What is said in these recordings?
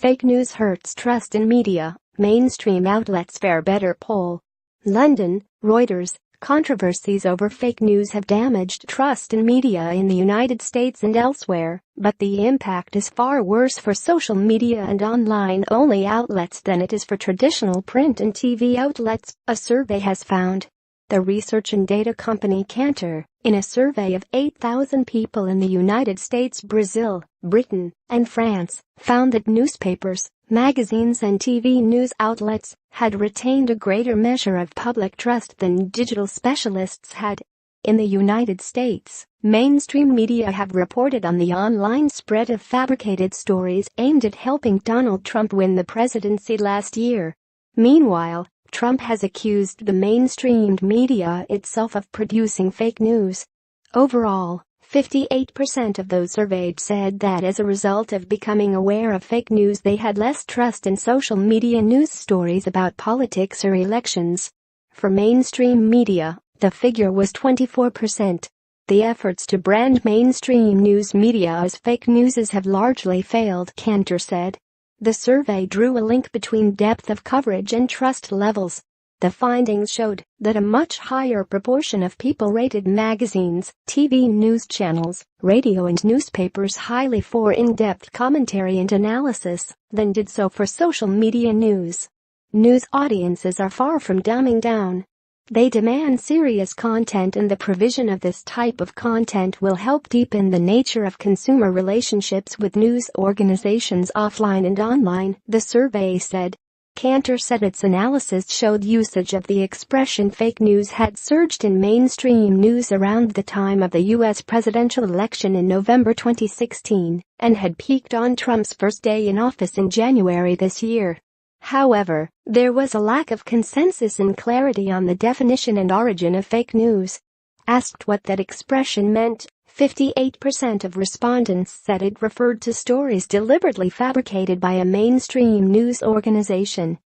Fake news hurts trust in media, mainstream outlets fare better poll. London, Reuters. Controversies over fake news have damaged trust in media in the United States and elsewhere, but the impact is far worse for social media and online-only outlets than it is for traditional print and TV outlets, a survey has found. The research and data company Kantar, in a survey of 8,000 people in the United States, Brazil, Britain, and France, found that newspapers, magazines and TV news outlets had retained a greater measure of public trust than digital specialists had. In the United States, mainstream media have reported on the online spread of fabricated stories aimed at helping Donald Trump win the presidency last year. Meanwhile, Trump has accused the mainstream media itself of producing fake news. Overall, 58% of those surveyed said that as a result of becoming aware of fake news they had less trust in social media news stories about politics or elections. For mainstream media, the figure was 24%. The efforts to brand mainstream news media as fake news have largely failed, Kantar said. The survey drew a link between depth of coverage and trust levels. The findings showed that a much higher proportion of people rated magazines, TV news channels, radio and newspapers highly for in-depth commentary and analysis than did so for social media news. News audiences are far from dumbing down. They demand serious content, and the provision of this type of content will help deepen the nature of consumer relationships with news organizations offline and online, the survey said. Kantar said its analysis showed usage of the expression fake news had surged in mainstream news around the time of the U.S. presidential election in November 2016 and had peaked on Trump's first day in office in January this year. However, there was a lack of consensus and clarity on the definition and origin of fake news. Asked what that expression meant, 58% of respondents said it referred to stories deliberately fabricated by a mainstream news organization.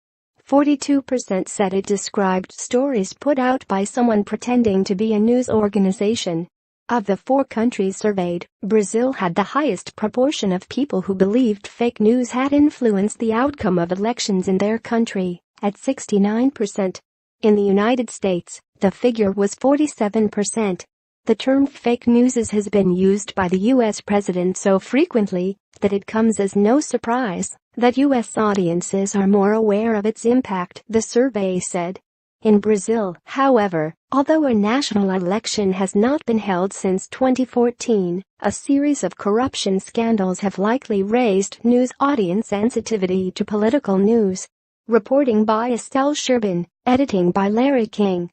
42% said it described stories put out by someone pretending to be a news organization. Of the 4 countries surveyed, Brazil had the highest proportion of people who believed fake news had influenced the outcome of elections in their country, at 69%. In the United States, the figure was 47%. The term fake news has been used by the U.S. president so frequently that it comes as no surprise that U.S. audiences are more aware of its impact, the survey said. In Brazil, however, although a national election has not been held since 2014, a series of corruption scandals have likely raised news audience sensitivity to political news. Reporting by Estelle Sherbin, editing by Larry King.